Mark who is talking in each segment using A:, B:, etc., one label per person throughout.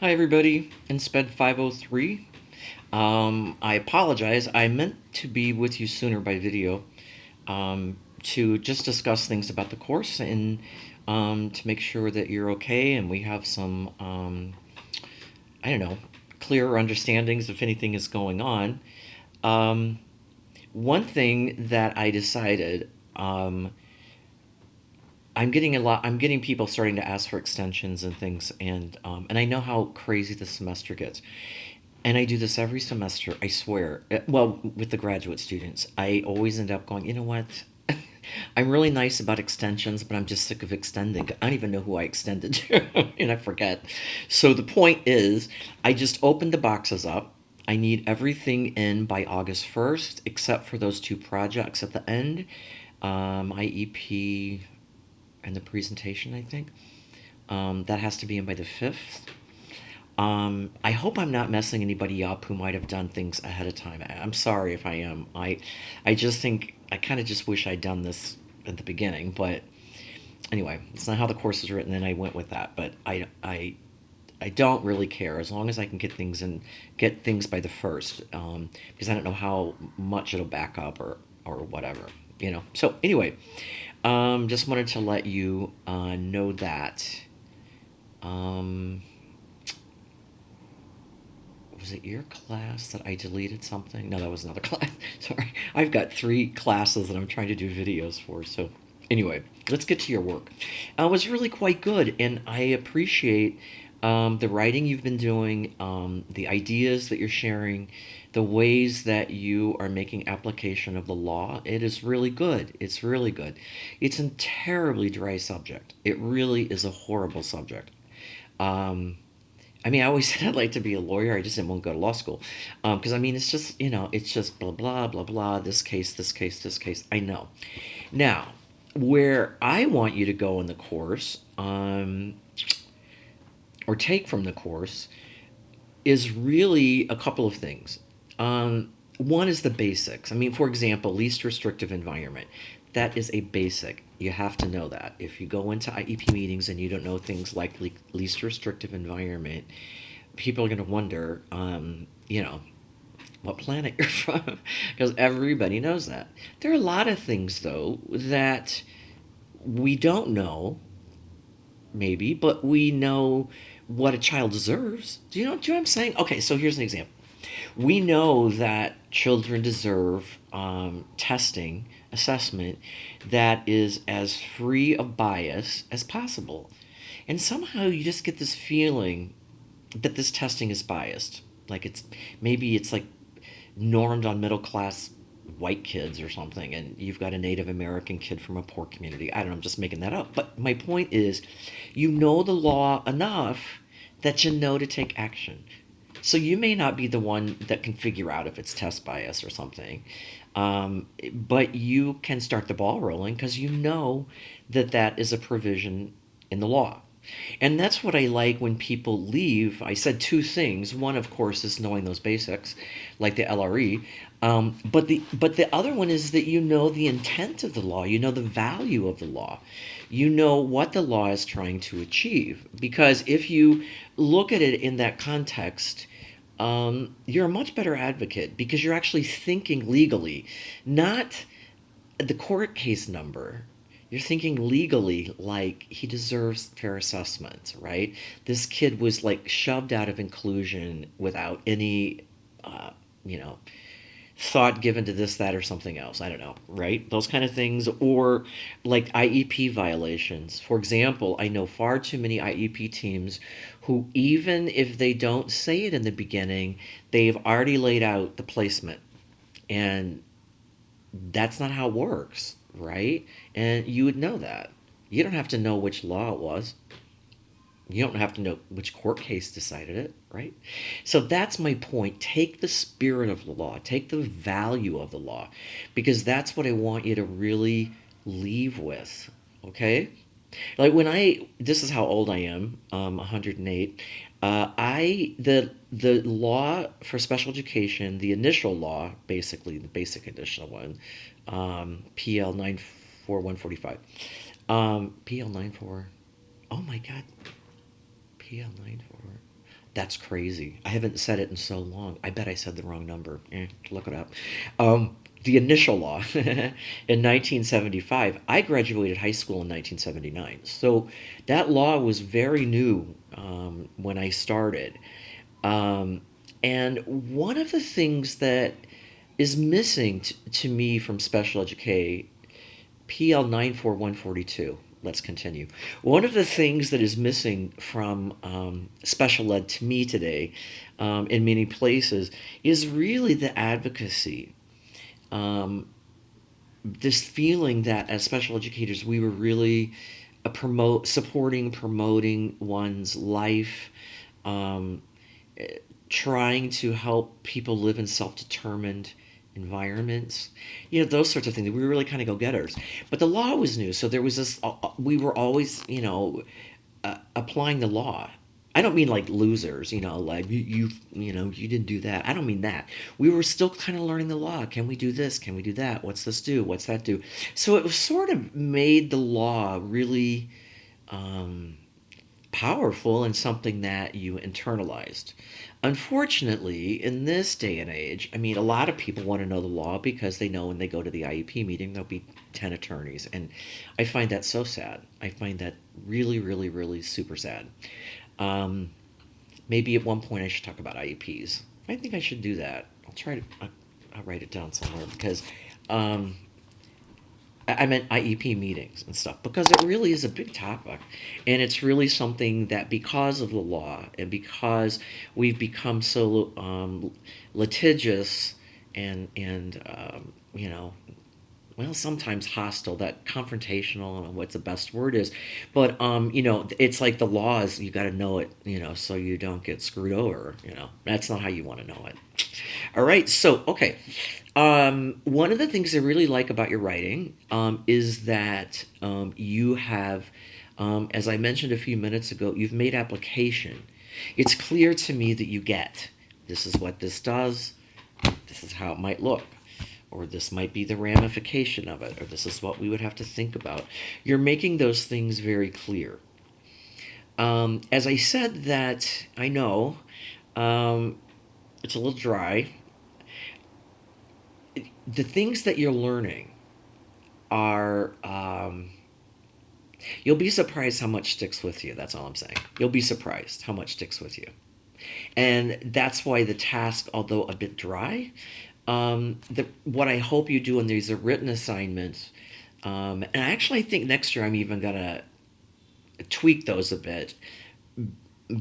A: Hi, everybody. In Sped 503. I apologize. I meant to be with you sooner by video to just discuss things about the course and to make sure that you're okay and we have some, I don't know, clearer understandings if anything is going on. Um, One thing that I decided, I'm getting people starting to ask for extensions and things, and I know how crazy this semester gets. And I do this every semester, I swear. Well, with the graduate students, I always end up going, you know what? I'm really nice about extensions, but I'm just sick of extending. I don't even know who I extended to, and I forget. So the point is, I just opened the boxes up. I need everything in by August 1st, except for those two projects at the end, IEP and the presentation, I think. That has to be in by the 5th. I hope I'm not messing anybody up who might have done things ahead of time. I'm sorry if I am. I just think I kind of just wish I'd done this at the beginning, but anyway, it's not how the course is written, and I went with that. But I don't really care as long as I can get things by the first, because I don't know how much it'll back up or whatever, you know. So anyway, just wanted to let you know that. Um, was it your class that I deleted something? No, that was another class. Sorry. I've got three classes that I'm trying to do videos for. So, anyway, let's get to your work. It was really quite good, and I appreciate the writing you've been doing, the ideas that you're sharing, the ways that you are making application of the law. It is really good. It's really good. It's a terribly dry subject. It really is a horrible subject. Um, I mean, I always said I'd like to be a lawyer. I just didn't want to go to law school. Because, I mean, it's just, it's just blah, blah, blah, blah, this case, this case, this case. I know. Now, where I want you to go in the course, or take from the course, is really a couple of things. One is the basics. I mean, for example, least restrictive environment. That is a basic. You have to know that. If you go into IEP meetings and you don't know things like least restrictive environment, people are going to wonder, what planet you're from, because everybody knows that. There are a lot of things, though, that we don't know, maybe, but we know what a child deserves. Do you know what I'm saying? Okay, so here's an example. We know that children deserve testing, assessment that is as free of bias as possible. And somehow you just get this feeling that this testing is biased. Like maybe it's like normed on middle class white kids or something, and you've got a Native American kid from a poor community. I don't know, I'm just making that up. But my point is, you know the law enough that you know to take action. So you may not be the one that can figure out if it's test bias or something, but you can start the ball rolling because you know that that is a provision in the law. And that's what I like when people leave. I said two things. One, of course, is knowing those basics, like the LRE. But the other one is that you know the intent of the law. You know the value of the law. You know what the law is trying to achieve. Because if you look at it in that context, you're a much better advocate because you're actually thinking legally, not the court case number. You're thinking legally, like he deserves fair assessment, right? This kid was like shoved out of inclusion without any, uh, you know, thought given to this, that, or something else. I don't know, right? Those kind of things. Or like IEP violations. For example, I know far too many IEP teams who, even if they don't say it in the beginning, they've already laid out the placement. And that's not how it works, right? And you would know that. You don't have to know which law it was. You don't have to know which court case decided it, right? So that's my point. Take the spirit of the law, take the value of the law, because that's what I want you to really leave with, okay? Like this is how old I am, 108. The law for special education, the initial law, basically the basic edition one, PL 94145, PL 94. Oh my God, PL 94. That's crazy. I haven't said it in so long. I bet I said the wrong number. Look it up. The initial law in 1975, I graduated high school in 1979. So that law was very new when I started. Um, and one of the things that is missing to me from special education, PL 94142. Let's continue. One of the things that is missing from special ed to me today, in many places, is really the advocacy. Um, this feeling that as special educators, we were really promoting one's life, um, trying to help people live in self-determined environments, those sorts of things. We were really kind of go-getters, but the law was new, so there was this, we were always, applying the law. I don't mean like losers, like you didn't do that. I don't mean that. We were still kind of learning the law. Can we do this? Can we do that? What's this do? What's that do? So it was sort of made the law really um, powerful and something that you internalized. Unfortunately, in this day and age, I mean, a lot of people want to know the law because they know when they go to the IEP meeting, there'll be 10 attorneys. And I find that so sad. I find that really, really, really super sad. Um, Maybe at one point I should talk about IEPs. I think I should do that. I'll write it down somewhere because um, I meant IEP meetings and stuff because it really is a big topic, and it's really something that because of the law and because we've become so litigious and well, sometimes hostile, that confrontational, I don't know what the best word is, but it's like the laws, you got to know it, so you don't get screwed over. That's not how you want to know it. All right, so okay, one of the things I really like about your writing is that you have, as I mentioned a few minutes ago, you've made application. It's clear to me that you get this is what this does, this is how it might look, or this might be the ramification of it, or this is what we would have to think about. You're making those things very clear. As I said, that I know it's a little dry. The things that you're learning are, you'll be surprised how much sticks with you. That's all I'm saying. You'll be surprised how much sticks with you. And that's why the task, although a bit dry, what I hope you do in these are written assignments, and I actually think next year I'm even going to tweak those a bit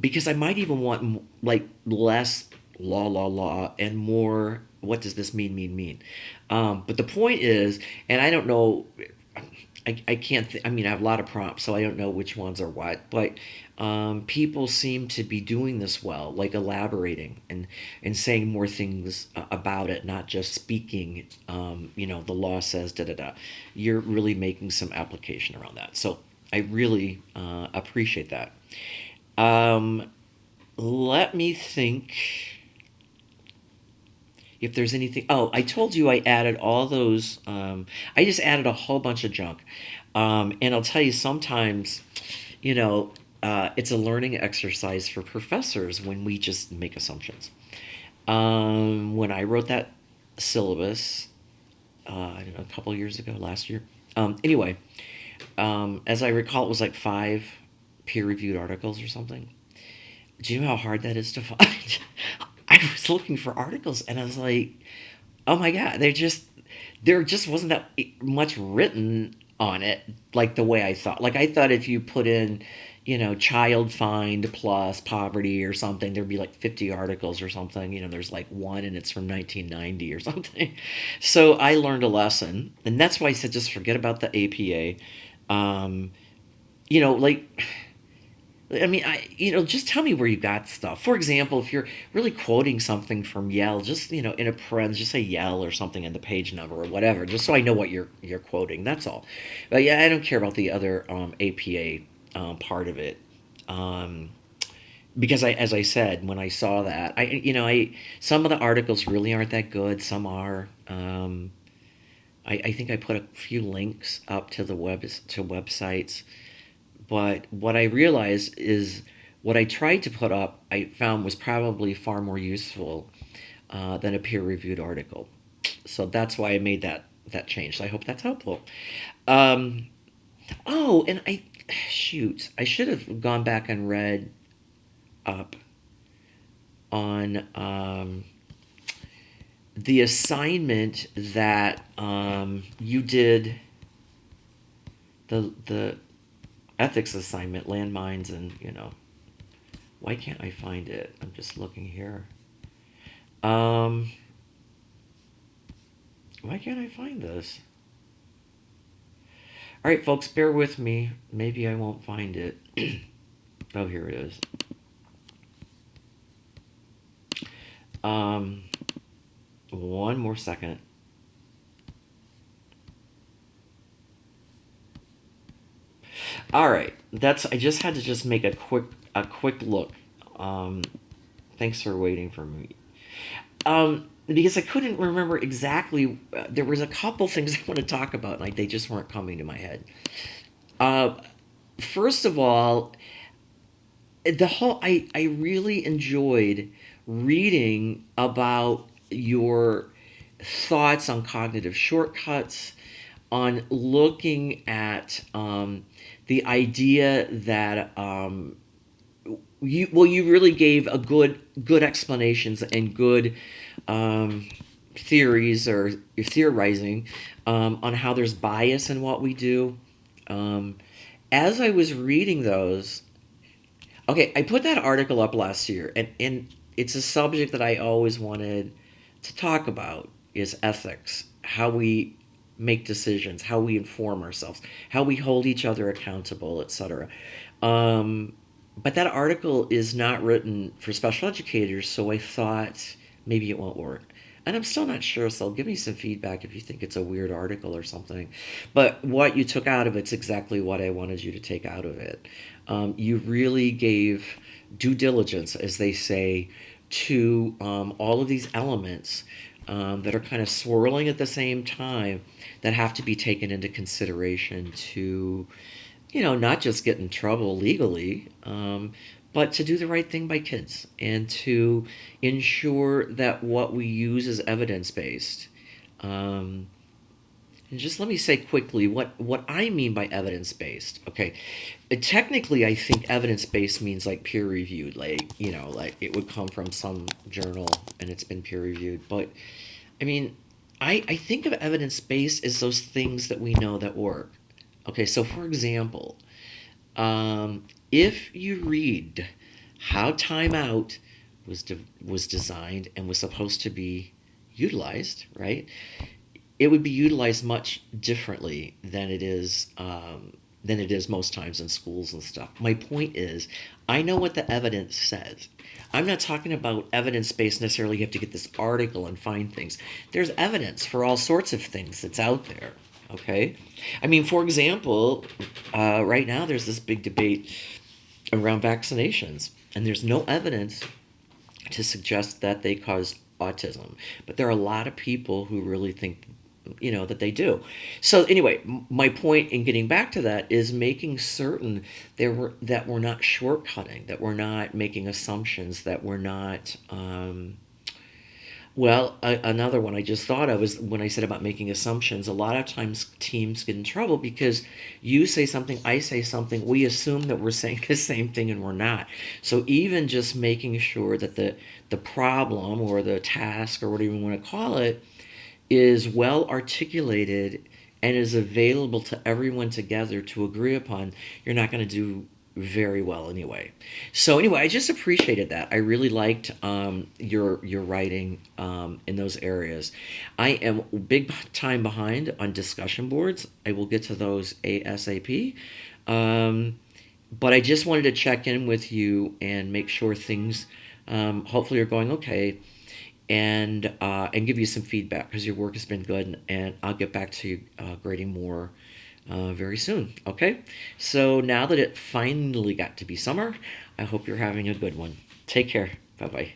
A: because I might even want like less law and more what does this mean. But the point is, and I don't know, I can't I mean I have a lot of prompts, so I don't know which ones are what, but people seem to be doing this well, like elaborating and saying more things about it, not just speaking. The law says da da da. You're really making some application around that, so I really appreciate that. Um, Let me think if there's anything. Oh, I told you I added all those. I just added a whole bunch of junk. And I'll tell you, sometimes, you know, it's a learning exercise for professors when we just make assumptions. When I wrote that syllabus, I don't know, a couple of years ago, last year. Anyway, as I recall, it was like 5 peer-reviewed articles or something. Do you know how hard that is to find? I was looking for articles and I was like, oh my god, there just wasn't that much written on it like the way I thought. Like I thought if you put in, child find plus poverty or something, there'd be like 50 articles or something. There's like one and it's from 1990 or something. So I learned a lesson, and that's why I said just forget about the APA. Like I mean, just tell me where you got stuff. For example, if you're really quoting something from Yale, just in a parenthesis, just say Yale or something in the page number or whatever, just so I know what you're quoting. That's all. But yeah, I don't care about the other APA part of it, um, because as I said, when I saw that, I some of the articles really aren't that good. Some are. I think I put a few links up to the websites, but what I realized is what I tried to put up, I found was probably far more useful than a peer-reviewed article. So that's why I made that change. So I hope that's helpful. Um, oh, and I should have gone back and read up on the assignment that you did, the ethics assignment, landmines, and why can't I find it? I'm just looking here. Um, why can't I find this? All right, folks, bear with me. Maybe I won't find it. Oh, here it is. Um, one more second. All right, that's. I just had to just make a quick look. Um, thanks for waiting for me. Because I couldn't remember exactly. There was a couple things I want to talk about, like they just weren't coming to my head. Uh, First of all, I really enjoyed reading about your thoughts on cognitive shortcuts, on looking at the idea that you really gave a good explanations and good um, theories or theorizing on how there's bias in what we do. Um, as I was reading those, okay, I put that article up last year, and it's a subject that I always wanted to talk about is ethics, how we make decisions, how we inform ourselves, how we hold each other accountable, etc. Um, but that article is not written for special educators, so I thought maybe it won't work. And I'm still not sure, so give me some feedback if you think it's a weird article or something. But what you took out of it's exactly what I wanted you to take out of it. You really gave due diligence, as they say, to all of these elements that are kind of swirling at the same time that have to be taken into consideration to not just get in trouble legally, but to do the right thing by kids and to ensure that what we use is evidence based. Um, and just let me say quickly what I mean by evidence based. Okay, technically, I think evidence based means like peer reviewed, like it would come from some journal and it's been peer reviewed. But I mean, I think of evidence based as those things that we know that work. Okay, so for example, if you read how timeout was designed and was supposed to be utilized, right? It would be utilized much differently than it is most times in schools and stuff. My point is, I know what the evidence says. I'm not talking about evidence based necessarily. You have to get this article and find things. There's evidence for all sorts of things that's out there. Okay, I mean, for example, right now there's this big debate around vaccinations, and there's no evidence to suggest that they cause autism, but there are a lot of people who really think that they do. So anyway, my point in getting back to that is making certain that we're not shortcutting, that we're not making assumptions, that we're not another one I just thought of is when I said about making assumptions. A lot of times teams get in trouble because you say something, I say something, we assume that we're saying the same thing and we're not. So even just making sure that the problem or the task or whatever you want to call it is well articulated and is available to everyone together to agree upon, you're not going to do very well anyway. So anyway, I just appreciated that. I really liked your writing in those areas. I am big time behind on discussion boards. I will get to those ASAP. But I just wanted to check in with you and make sure things hopefully are going okay, and give you some feedback because your work has been good, and I'll get back to you grading more very soon. Okay, so now that it finally got to be summer, I hope you're having a good one. Take care. Bye bye.